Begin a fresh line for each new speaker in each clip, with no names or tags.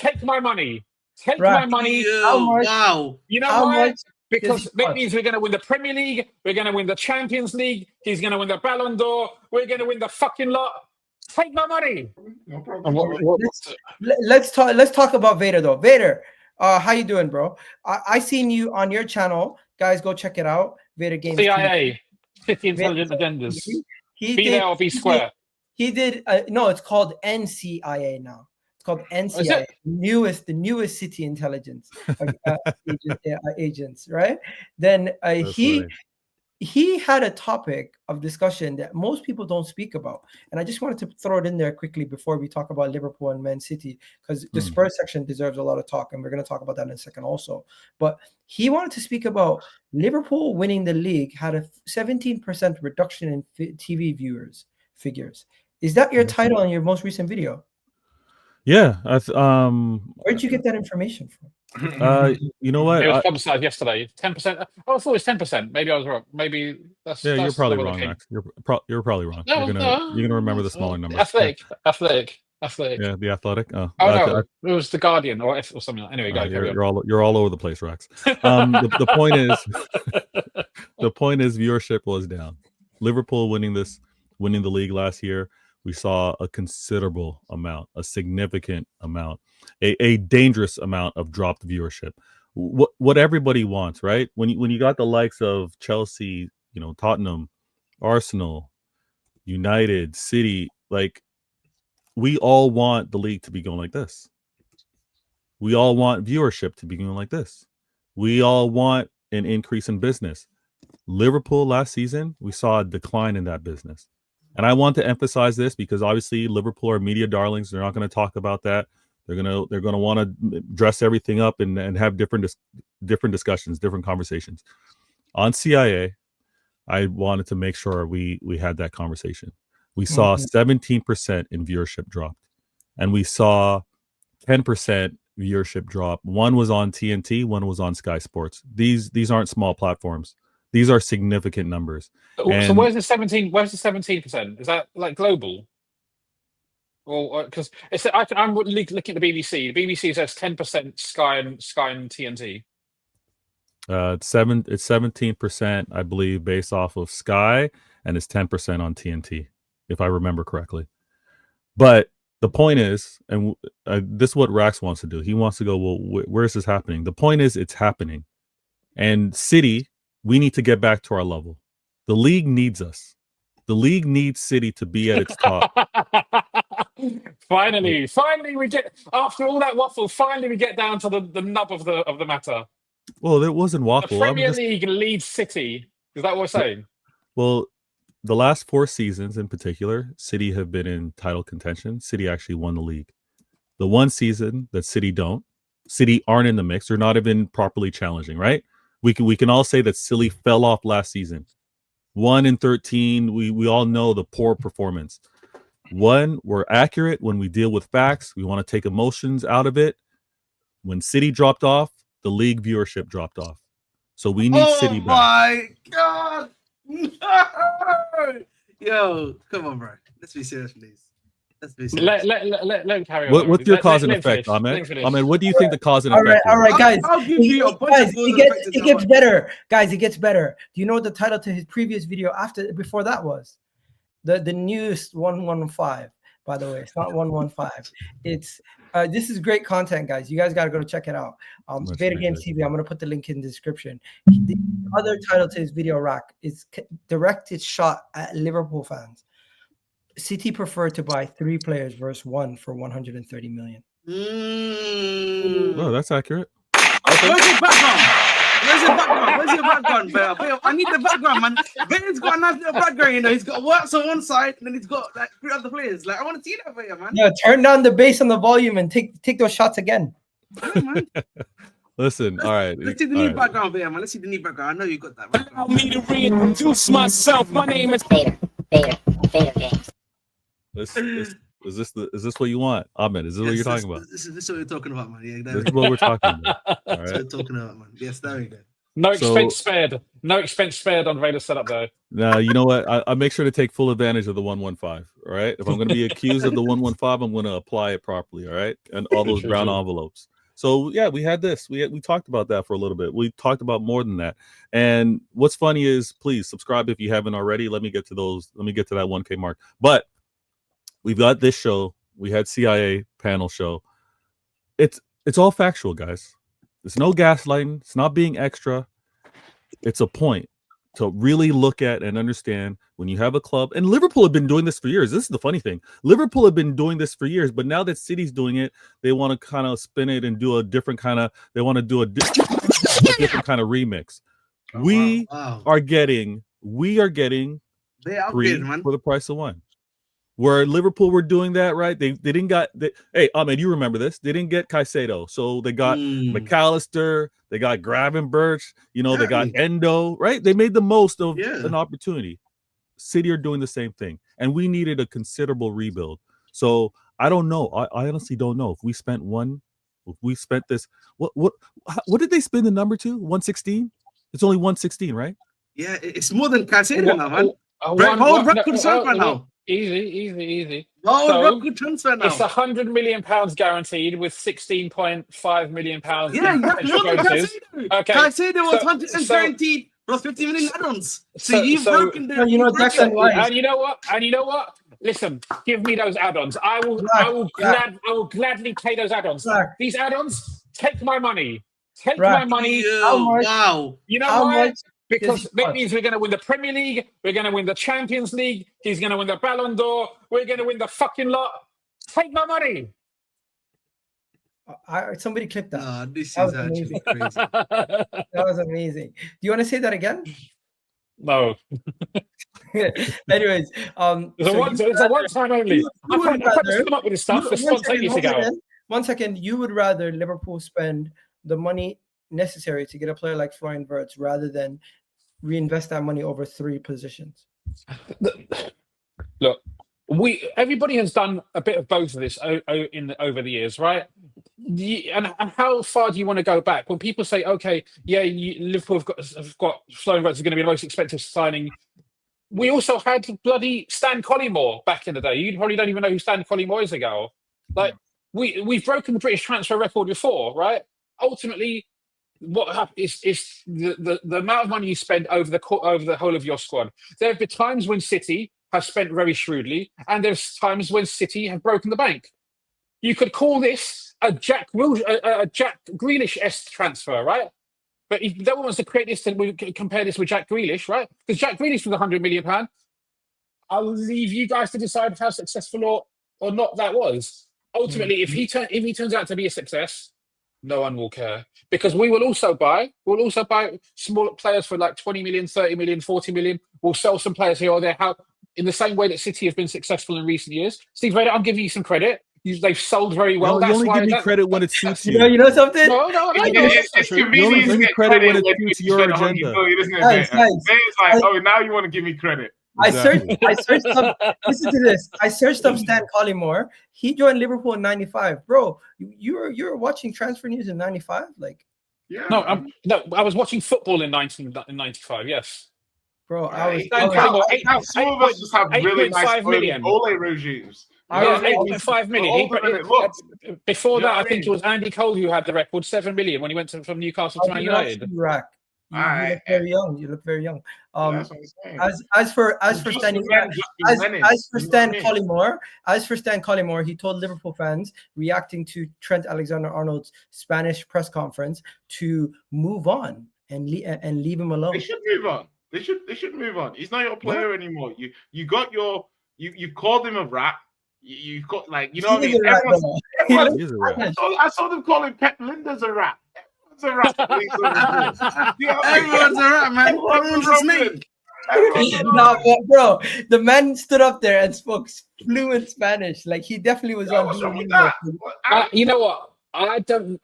Take my money. Take
Right.
my money.
How much?
Wow.
You know
How
why?
much
Because
does he
that
cost?
means we're going to win the Premier League. We're going to win the Champions League. He's going to win the Ballon d'Or. We're going to win the fucking lot. Take my money.
No
And
problem.
Let's talk about Vader though. Vader, how you doing, bro? I seen you on your channel. Guys, go check it out. Vader Games TV.
CIA, 50 intelligent agendas.
He
Be
did,
there or be square.
He did. No, it's called NCIA now. It's called NCIA.
it?
The newest city intelligence agents, right? Then he had a topic of discussion that most people don't speak about, and I just wanted to throw it in there quickly before we talk about Liverpool and Man City, because the Spurs section deserves a lot of talk, and we're going to talk about that in a second also. But he wanted to speak about Liverpool winning the league had a 17% reduction in TV viewers figures. Is that your title in your most recent video?
Yeah.
Where'd you get that information from?
You know what?
It was publicized yesterday. 10%. Oh, I thought it was 10%. Maybe I was wrong. Maybe that's.
Yeah, you're
that's
probably
the way
wrong,
it
Max. You're probably wrong.
No,
you're gonna remember the smaller numbers.
Athletic.
Yeah, the Athletic. Oh
no, it was the Guardian or something. Anyway, guys,
you're all over the place, Rex. The point is viewership was down. Liverpool winning the league last year, we saw a considerable amount, a significant amount, a dangerous amount of dropped viewership. What everybody wants, right? When you got the likes of Chelsea, Tottenham, Arsenal, United, City, like, we all want the league to be going like this. We all want viewership to be going like this. We all want an increase in business. Liverpool last season, we saw a decline in that business. And I want to emphasize this because obviously Liverpool are media darlings. They're not going to talk about that. They're going to want to dress everything up and have different discussions, different conversations. On CIA, I wanted to make sure we had that conversation. We saw 17% in viewership dropped, and we saw 10% viewership drop. One was on TNT, one was on Sky Sports. These aren't small platforms. These are significant numbers.
So where's the 17? Where's the 17%? Is that like global? Or because I'm looking at the BBC. The BBC says 10% Sky and TNT.
It's 17%, I believe, based off of Sky, and it's 10% on TNT, if I remember correctly. But the point is, and this is what Rax wants to do. He wants to go, well, where is this happening? The point is, it's happening. And City, we need to get back to our level. The league needs us. The league needs City to be at its top.
Finally, we get, after all that waffle, finally we get down to the nub of the matter.
Well, it wasn't waffle.
The Premier League leads City. Is that what we're saying? Well,
the last 4 seasons in particular, City have been in title contention. City actually won the league. The one season that City aren't in the mix. They're not even properly challenging, right? We can all say that City fell off last season. 1-13. We all know the poor performance. We're accurate when we deal with facts. We want to take emotions out of it. When City dropped off, the league viewership dropped off. So we need City back.
Oh my God. No! Yo, come on, bro. Let's be serious, please. Let's be serious.
Let him carry on.
What's your cause and effect, Ahmed? What do you think the cause and effect is?
All right, guys.
I'll give you a bunch of
it gets better. Guys, it gets better. Do you know what the title to his previous video before that was? The newest 115, by the way. It's not 115. It's this is great content, guys. You guys got to go check it out. Vader Games TV. I'm going to put the link in the description. The other title to his video, Rack, is directed shot at Liverpool fans. City preferred to buy 3 players versus 1 for 130 million.
Oh, that's accurate.
Okay. Where's your background? Where's your background, Bear? I need the background, man. Bear's got a nice little background, you know. He's got Wirtz on one side, and then he's got like 3 other players. Like, I want to see that, Bear, man.
Yeah, turn down the bass and the volume and take those shots again.
Yeah, man.
Listen, all right.
Let's see the new background, Bear, man. Let's see the new background. I know you got that background.
Allow me to reintroduce myself. My name is Vader Games.
Is this what you want, Ahmed? Is this what you're talking about?
This is what we're talking about, man. Yeah,
this is what we're talking about. All right.
That's what we're talking about, man. Yes, there we go.
No
So-
expense spared. No expense spared on Vader's setup though.
Now, you know what? I make sure to take full advantage of the 115. All right. If I'm going to be accused of the 115, I'm going to apply it properly. All right. And all those brown envelopes. So yeah, we had this. We talked about that for a little bit. We talked about more than that. And what's funny is, please subscribe if you haven't already. Let me get to those. Let me get to that 1K mark. But we've got this show. We had CIA panel show. It's all factual, guys. There's no gaslighting. It's not being extra. It's a point to really look at and understand when you have a club. And Liverpool have been doing this for years. This is the funny thing. Liverpool have been doing this for years, but now that City's doing it, they want to kind of spin it and do a different kind of, they want to do a different kind of remix. We are getting
they are
three
good, man.
for the price of one. Where Liverpool were doing that, right? They didn't got hey, Ahmed, you remember this? They didn't get Caicedo, so they got McAllister, they got Gravenberch, they got Endo, right? They made the most of an opportunity. City are doing the same thing, and we needed a considerable rebuild. So I don't know. I honestly don't know if we spent this. What did they spend the number to? 116? It's only 116, right?
Yeah, it's more than Caicedo now, man. Hold record transfer now.
Easy.
Record transfer now.
It's £100 million guaranteed with £16.5 million.
Yeah, more than Caicedo.
Okay.
Caicedo was 100 guaranteed plus 50 million add-ons. So you've broken the.
And you know what? Listen, give me those add-ons. I will gladly pay those add-ons. These add-ons, take my money. Take my money.
Wow.
You know why? Because that means we're going to win the Premier League, we're going to win the Champions League, he's going to win the Ballon d'Or, we're going to win the fucking lot. Take my money.
Somebody clipped that.
This
that
is actually crazy.
That was amazing. Do you want to say that again?
No.
Anyways,
it's a one time only. I'm come up with this stuff for spontaneous ago.
1 second, you would rather Liverpool spend the money necessary to get a player like Florian Wirtz rather than reinvest that money over 3 positions?
Look, everybody has done a bit of both of this over the years, right? And how far do you want to go back when people say, okay, yeah, Liverpool have got Florian Wirtz is going to be the most expensive signing? We also had bloody Stan Collymore back in the day. You probably don't even know who Stan Collymore is, Egal. Like we've broken the British transfer record before, right? Ultimately, what happens is the amount of money you spend over the whole of your squad. There have been times when City have spent very shrewdly, and there's times when City have broken the bank. You could call this a Jack Grealish-esque transfer, right? But if no one wants to create this, then we compare this with Jack Grealish, right? Because Jack Grealish was £100 million. I'll leave you guys to decide how successful or not that was. Ultimately, if he turns out to be a success, no one will care, because we'll also buy small players for like 20 million, 30 million, 40 million. We'll sell some players here or there. In the same way that City have been successful in recent years. Steve Vader, I'm giving you some credit. They've sold very well.
No, you only give me credit when it suits you.
You know something?
No.
It's
You only give me credit when it suits your agenda.
It's like, oh, now you want to give me credit.
Exactly.
I searched up. Listen to this. I searched up Stan Collymore. He joined Liverpool in '95, bro. You were watching transfer news in '95, like?
Yeah.
No, I was watching football in 1995. Yes,
bro.
Some of us just have really nice Ole regimes.
8.5 million. Before that, I think it was Andy Cole who had the record, 7 million when he went from Newcastle to Man United.
You look very young. You look very young. As for Stan Collymore, he told Liverpool fans reacting to Trent Alexander-Arnold's Spanish press conference to move on and leave him alone.
They should move on. They should move on. He's not your player anymore. You called him a rat. You've got what I mean. I saw them calling Pep Linders a rat. Everyone's a rat.
Everyone's a rat, man. Everyone's a snake.
No, bro, the man stood up there and spoke fluent Spanish. Like, he definitely was on.
You know what? I don't.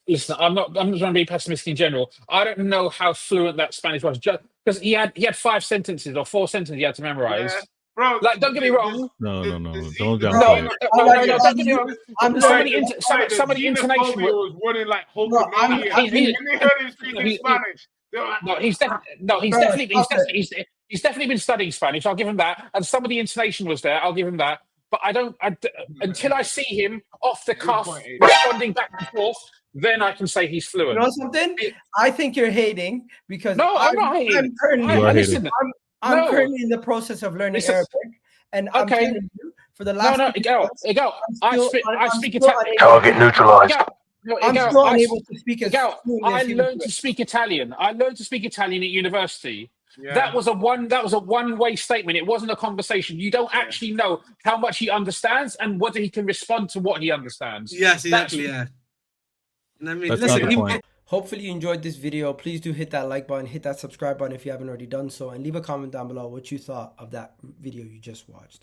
Listen, I'm not trying to be pessimistic in general. I don't know how fluent that Spanish was, just because he had 5 sentences or 4 sentences he had to memorize.
Yeah. Bro,
like,
don't get me wrong.
No. Don't
No, don't get me wrong. Somebody intonation
was running like Hulkamania. When they heard him speaking Spanish,
No, he's definitely been studying Spanish. I'll give him that. And some of the intonation was there. I'll give him that. But until I see him off the cuff responding back and forth, then I can say he's fluent.
You know something? I think you're hating because
I'm not hating.
I'm currently, I'm currently in the process of learning Arabic, and I'm telling you, for the last
Egal, I speak Italian.
Target neutralized.
I'm still unable to speak as
I learned to speak Italian. I learned to speak Italian at university.
Yeah.
That was a one-way statement. It wasn't a conversation. You don't actually know how much he understands and whether he can respond to what he understands.
Yes, exactly. Yeah. And I mean,
That's not the
listen,
point.
Hopefully you enjoyed this video. Please do hit that like button, hit that subscribe button if you haven't already done so, and leave a comment down below what you thought of that video you just watched.